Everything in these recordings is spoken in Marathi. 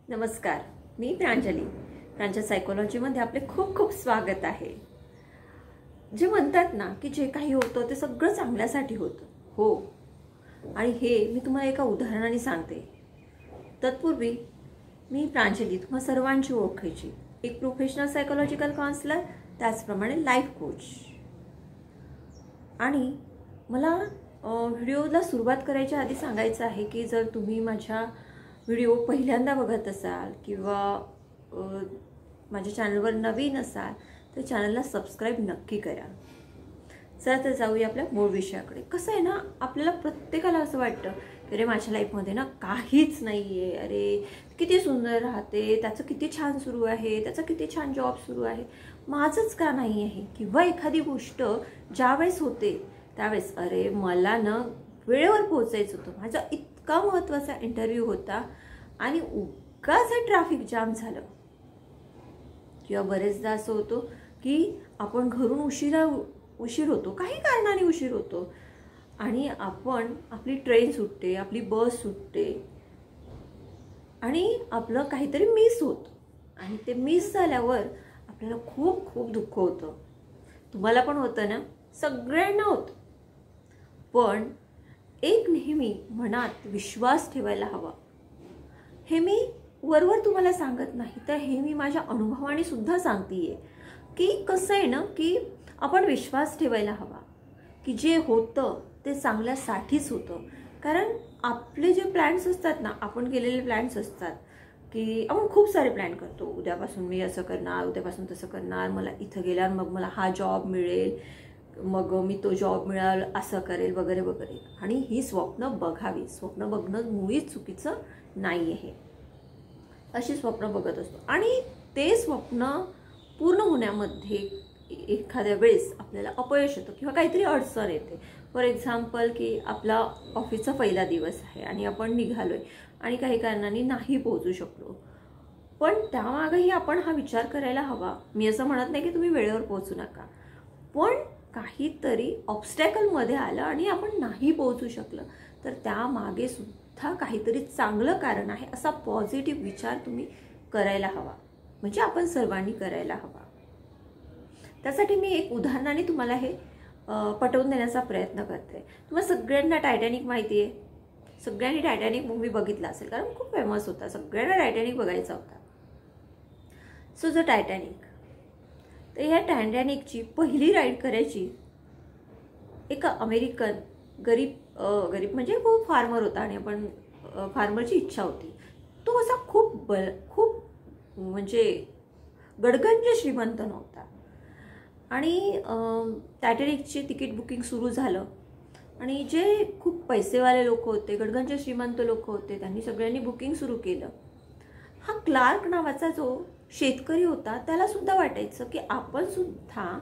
नमस्कार, मी प्रांजल सायकोलॉजीमध्ये आपले खूप खूप स्वागत आहे। जे म्हणतात ना की जे काही होतं ते सगळं चांगल्यासाठी होतं, हो, आणि हे मी तुम्हाला एका उदाहरणाने सांगते। तत्पूर्वी मी प्रांजली तुम्हा सर्वांची ओळखायची, एक प्रोफेशनल सायकोलॉजिकल काउन्सिलर, त्याचप्रमाणे लाईफ कोच। आणि मला व्हिडिओला सुरुवात करायच्या आधी सांगायचं आहे की जर तुम्ही माझ्या व्हिडिओ पहिल्यांदा बघत असाल किंवा माझ्या चॅनलवर नवीन असाल तर चॅनलला सबस्क्राइब नक्की करा। चला तर जाऊया आपल्या मूळ विषयाकडे। कसं आहे ना, आपल्याला प्रत्येकाला असं वाटतं की अरे माझ्या लाईफमध्ये ना काहीच नाही आहे, अरे किती सुंदर राहते, त्याचं किती छान सुरू आहे, त्याचा किती छान जॉब सुरू आहे, माझंच का नाही आहे। किंवा एखादी गोष्ट ज्यावेळेस होते त्यावेळेस अरे मला ना वेळेवर पोहोचायचं होतं, माझा इतका महत्त्वाचा इंटरव्ह्यू होता आणि उगाच ट्रॅफिक जाम झालं। किंवा बरेचदा असं होतं की आपण घरून उशीर होतो, काही कारणाने उशीर होतो आणि आपली ट्रेन सुटते, आपली बस सुटते आणि आपलं काहीतरी मिस होतं आणि ते मिस झाल्यावर आपल्याला खूप खूप दुःख होतं। तुम्हाला पण होतं ना, सगळ्यांना होतं। पण एक नेहमी मनात विश्वास ठेवायला हवा। हे मी वरवर तुम्हाला सांगत नाही, तर हे मी माझ्या अनुभवाने सुद्धा सांगतेय की कसं आहे ना की आपण विश्वास ठेवायला हवा की जे होतं ते चांगल्यासाठीच होतं। कारण आपले जे प्लॅन्स असतात ना, आपण केलेले प्लॅन्स असतात की आपण खूप सारे प्लॅन करतो, उद्यापासून मी असं करणार, उद्यापासून तसं करणार, मला इथं गेल्यावर मग मला हा जॉब मिळेल, मग मी तो जॉब मिळाल असं करेल वगैरे वगैरे। आणि ही स्वप्न बघावी, स्वप्न बघणं मुळीच चुकीचं नाही आहे। अशी स्वप्न बघत असतो आणि ते स्वप्न पूर्ण होण्यामध्ये एखाद्या वेळेस आपल्याला अपयश येतं किंवा काहीतरी अडचण येते। फॉर एक्झाम्पल की आपला ऑफिसचा पहिला दिवस आहे आणि आपण निघालोय आणि काही कारणांनी नाही पोहोचू शकलो, पण त्यामागेही आपण हा विचार करायला हवा। मी असं म्हणत नाही की तुम्ही वेळेवर पोहोचू नका, पण काहीतरी ऑब्स्टॅकल मध्ये आलं आणि आपण नाही पोहोचू शकलं तर त्यामागे सुद्धा काहीतरी चांगलं कारण आहे, असा पॉझिटिव्ह विचार तुम्ही करायला हवा, म्हणजे आपण सर्वांनी करायला हवा। त्यासाठी मी एक उदाहरणाने तुम्हाला हे पटवून देण्याचा प्रयत्न करते। तुम्हाला सगळ्यांना टायटॅनिक माहिती आहे, सगळ्यांनी टायटॅनिक मूवी बघितला असेल कारण खूप फेमस होता, सगळ्यांना टायटॅनिक बघायचा होता। सो द टायटॅनिक, तर ह्या टायटॅनिकची पहिली राईड करायची एक अमेरिकन गरीब म्हणजे खूप फार्मर होता आणि आपण फार्मरची इच्छा होती। तो असा खूप म्हणजे गडगंज श्रीमंत नव्हता आणि टायटॅनिकची तिकीट बुकिंग सुरू झालं आणि जे खूप पैसेवाले लोक होते, गडगंज श्रीमंत लोक होते, त्यांनी सगळ्यांनी बुकिंग सुरू केलं। हा क्लार्क नावाचा जो शेतकरी होता त्याला सुद्धा वाटायचं की आपण सुद्धा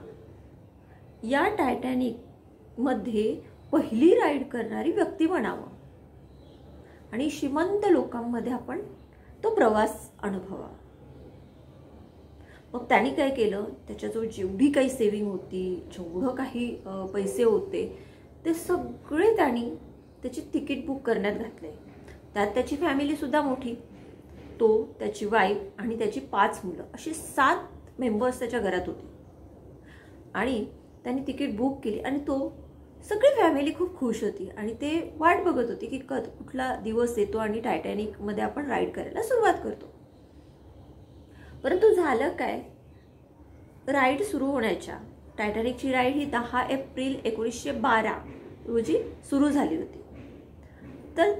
या टायटॅनिक मध्ये पहिली राईड करणारी व्यक्ती बनावं आणि श्रीमंत लोकांमध्ये आपण तो प्रवास अनुभवावा। मग त्यांनी काय केलं, त्याच्याजवळ जेवढी काही सेविंग होती, जेवढं काही पैसे होते ते सगळे त्यांनी त्याची तिकीट बुक करण्यात घातले। त्यात त्याची फॅमिली सुद्धा मोठी, तो, त्याची वाईफ आणि त्याची 5 मुलं, अशी 7 मेंबर्स त्याच्या घरात होती आणि त्यांनी तिकीट बुक केली आणि तो सगळी फॅमिली खूप खुश होती आणि ते वाट बघत होती की कुठला दिवस येतो आणि टायटॅनिक मध्ये आपण राईड करायला सुरुवात करतो। परंतु झालं काय, राईड सुरू होण्याच्या, टायटॅनिकची राईड ही 10 एप्रिल 1912 रोजी सुरू झाली होती। तर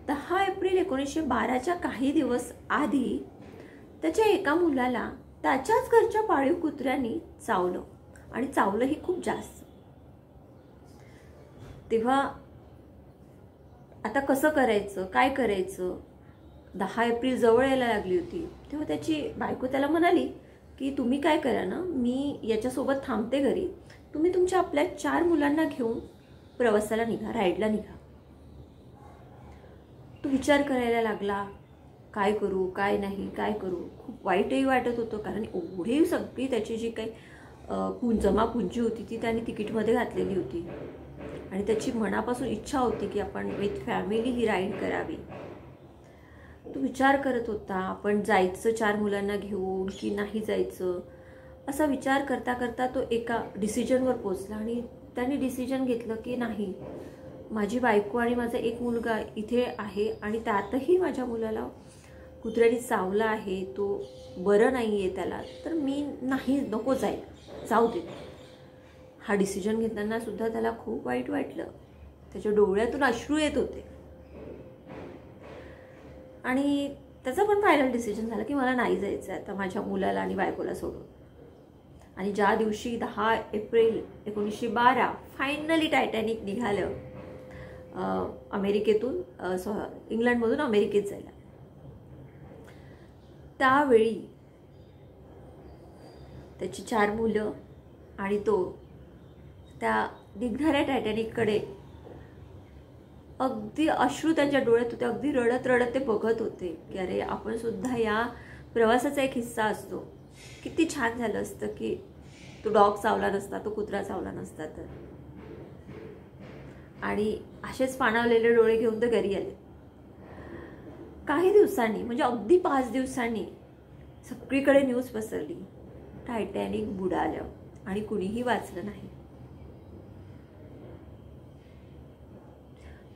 10 एप्रिल 1912च्या काही दिवस आधी त्याच्या एका मुलाला त्याच्याच घरच्या पाळीव कुत्र्यांनी चावलं आणि चावलंही खूप जास्त। तेव्हा आता कसं करायचं, काय करायचं, 10 एप्रिल जवळ यायला लागली होती। तेव्हा त्याची बायको त्याला म्हणाली की तुम्ही काय करा ना, मी याच्यासोबत थांबते घरी, तुम्ही तुमच्या आपल्या 4 मुलांना घेऊन प्रवासाला निघा, राईडला निघा। तो विचार करायला लागला, काय करू काय नाही, काय करू। खूप वाईटही वाटत होतं कारण एवढी सगळी त्याची जी काही जमा पुंजी होती ती त्याने तिकीटमध्ये घातलेली होती आणि त्याची मनापासून इच्छा होती की आपण विथ फॅमिली ही राईड करावी। तो विचार करत होता आपण जायचं 4 मुलांना घेऊन की नाही जायचं. असा विचार करता करता तो एका डिसिजनवर पोचला आणि त्याने डिसिजन घेतलं की नाही, माझी बायको आणि माझा एक मुलगा इथे आहे आणि त्यातही माझ्या मुलाला कुत्र्याने चावला आहे, तो बरं नाही आहे त्याला, तर मी नाही, नको जायला, जाऊ दे. हा डिसिजन घेताना सुद्धा त्याला खूप वाईट वाटलं. त्याच्या डोळ्यातून अश्रू येत होते आणि त्याचा पण फायनल डिसिजन झाला की मला नाही जायचं आता माझ्या मुलाला आणि बायकोला सोडून. आणि ज्या दिवशी 10 एप्रिल 1912 फायनली टायटॅनिक निघालं अमेरिकेतून, इंग्लंडमधून अमेरिकेत जायला, त्यावेळी त्याची 4 मुलं आणि तो त्या निघणाऱ्या टायटॅनिककडे अगदी अश्रू त्यांच्या डोळ्यात होते. अगदी रडत रडत ते बघत होते की अरे आपण सुद्धा या प्रवासाचा एक हिस्सा असतो. किती छान झालं असतं की तो डॉग चावला नसता, तो कुत्रा चावला नसता तर. आणि असेच पाणावलेले डोळे घेऊन ते घरी आले. काही दिवसांनी, म्हणजे अगदी 5 दिवसांनी सगळीकडे न्यूज पसरली, टायटॅनिक बुडालं आणि कुणीही वाचलं नाही.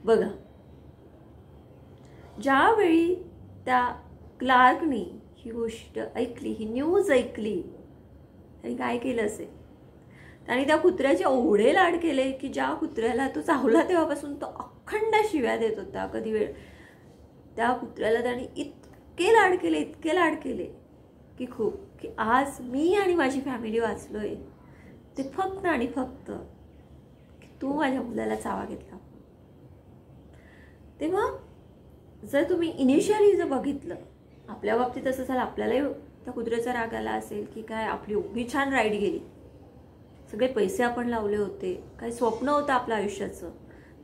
बघा, ज्यावेळी त्या क्लार्कनी ही गोष्ट ऐकली, ही न्यूज ऐकली, आणि काय केलं असेल, आणि त्या कुत्र्याचे एवढे लाड केले की ज्या कुत्र्याला तो चावला तेव्हापासून तो अखंड शिव्या देत होता. कधी वेळ त्या कुत्र्याला त्याने इतके लाड केले की खूप, की आज मी आणि माझी फॅमिली वाचलोय ते फक्त आणि फक्त की तू माझ्या मुलाला चावा घेतला. तेव्हा जर तुम्ही इनिशियली जर बघितलं, आपल्या बाबतीत असं झालं, आपल्यालाही त्या कुत्र्याचा राग आला असेल की काय आपली एवढी छान राईड गेली, सगळे पैसे आपण लावले होते, काही स्वप्न होतं आपल्या आयुष्याचं,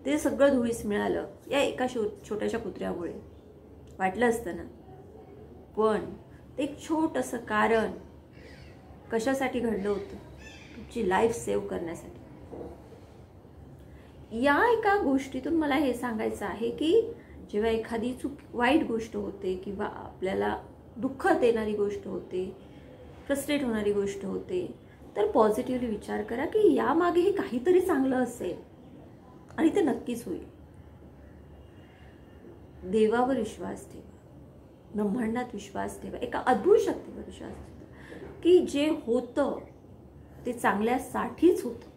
ते सगळं धुळीस मिळालं या एका छोट्याशा कुत्र्यामुळे. वाटलं असतं ना. पण ते एक छोटंसं कारण कशासाठी घडलं होतं? तुमची लाईफ सेव्ह करण्यासाठी. या एका गोष्टीतून मला हे सांगायचं आहे की जेव्हा एखादी वाईट गोष्ट होते किंवा आपल्याला दुःख देणारी गोष्ट होते, फ्रस्ट्रेट होणारी गोष्ट होते, तर पॉझिटिव्हली विचार करा की यामागेही काहीतरी चांगलं असेल आणि ते नक्कीच होईल. देवावर विश्वास ठेवा, ब्रह्मांडात विश्वास ठेवा, एका अद्भुत शक्तीवर विश्वास ठेवा की जे होतं ते चांगल्यासाठीच होतं.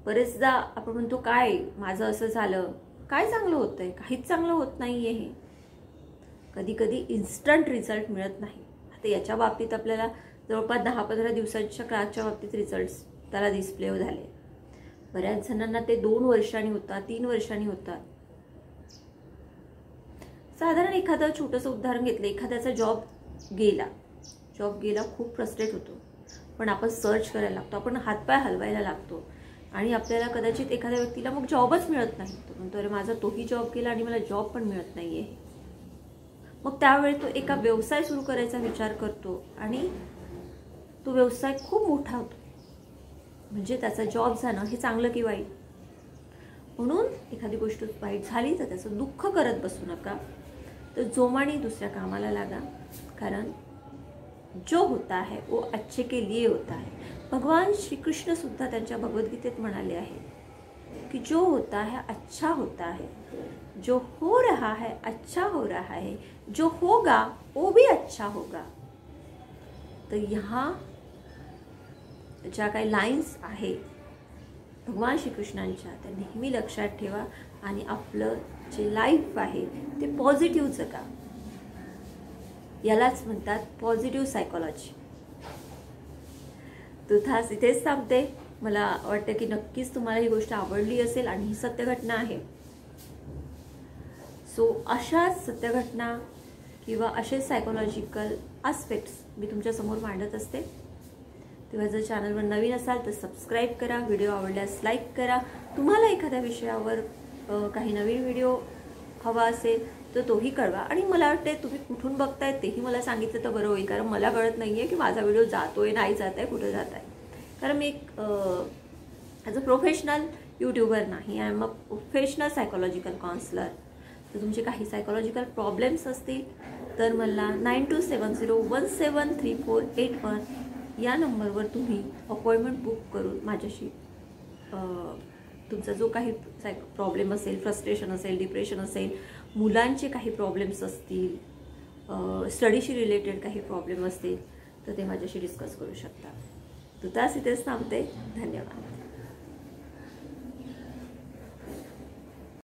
बरेचदा आपण म्हणतो काय माझं असं झालं, काय चांगलं होतंय? काहीच चांगलं होत नाहीये. हे कधी कधी इन्स्टंट रिझल्ट मिळत नाही. आता याच्या बाबतीत आपल्याला जवळपास 10-15 दिवसांच्या काळाच्या बाबतीत रिझल्ट्स त्याला डिस्प्ले झाले. बऱ्याच जणांना ते 2 वर्षांनी होतात, 3 वर्षांनी होतात. साधारण एखादं छोटंसं उदाहरण घेतलं, एखाद्याचा जॉब गेला, खूप फ्रस्ट्रेट होतो, पण आपण सर्च करायला लागतो, आपण हातपाय हलवायला लागतो आणि आपल्याला कदाचित एखाद्या व्यक्तीला मग जॉबच मिळत नाही. तो म्हणतो अरे माझा तोही जॉब गेला आणि मला जॉब पण मिळत नाहीये. मग त्यावेळी तो एका व्यवसाय सुरू करायचा विचार करतो आणि तो व्यवसाय खूप मोठा होतो. म्हणजे त्याचा जॉब जाणं हे चांगलं की वाईट? म्हणून एखादी गोष्ट वाईट झाली तर त्याचं दुःख करत बसू नका, तर जोमाने दुसऱ्या कामाला लागा. कारण जो होता है वो अच्छे के लिए होता है. भगवान श्री कृष्ण सुद्धा त्यांच्या भगवद्गीतेत म्हणाले आहे की जो होता है अच्छा होता है, जो हो रहा है अच्छा हो रहा है, जो होगा वो भी अच्छा होगा. तर ह्या ज्या काही लाईन्स आहे भगवान श्रीकृष्णांच्या, त्या नेहमी लक्षात ठेवा आणि आपलं जे लाईफ आहे ते पॉझिटिव्ह जगा. यालाच म्हणतात पॉझिटिव्ह सायकोलॉजी. तुथास इथेच थांबते. मला वाटतं की नक्कीच तुम्हाला ही गोष्ट आवडली असेल आणि ही सत्य घटना आहे. सो अशाच सत्य घटना किंवा असे सायकोलॉजिकल आस्पेक्ट्स मी तुमच्यासमोर मांडत असते. तेव्हा जर चॅनलवर नवीन असाल तर सबस्क्राईब करा, व्हिडिओ आवडल्यास लाईक करा. तुम्हाला एखाद्या विषयावर काही नवीन व्हिडिओ हवा असेल तर तोही कळवा. आणि मला वाटते तुम्ही कुठून बघताय तेही मला सांगितलं तर बरं होईल, कारण मला कळत नाही आहे की माझा व्हिडिओ जातोय नाही जात आहे, कुठं जात आहे. कारण मी एक ॲज अ प्रोफेशनल यूट्यूबर नाही, I am a professional psychological counsellor. तर तुमचे काही सायकोलॉजिकल प्रॉब्लेम्स असतील तर मला 9270173481 या नंबरवर तुम्ही अपॉइंटमेंट बुक करून माझ्याशी तुमचा जो काही प्रॉब्लेम असेल, फ्रस्ट्रेशन असेल, डिप्रेशन असेल, मुलांचे काही प्रॉब्लेम्स असतील, स्टडीशी रिलेटेड काही प्रॉब्लेम असतील तर ते माझ्याशी डिस्कस करू शकता. तर त्याच इथेच थांबते. धन्यवाद.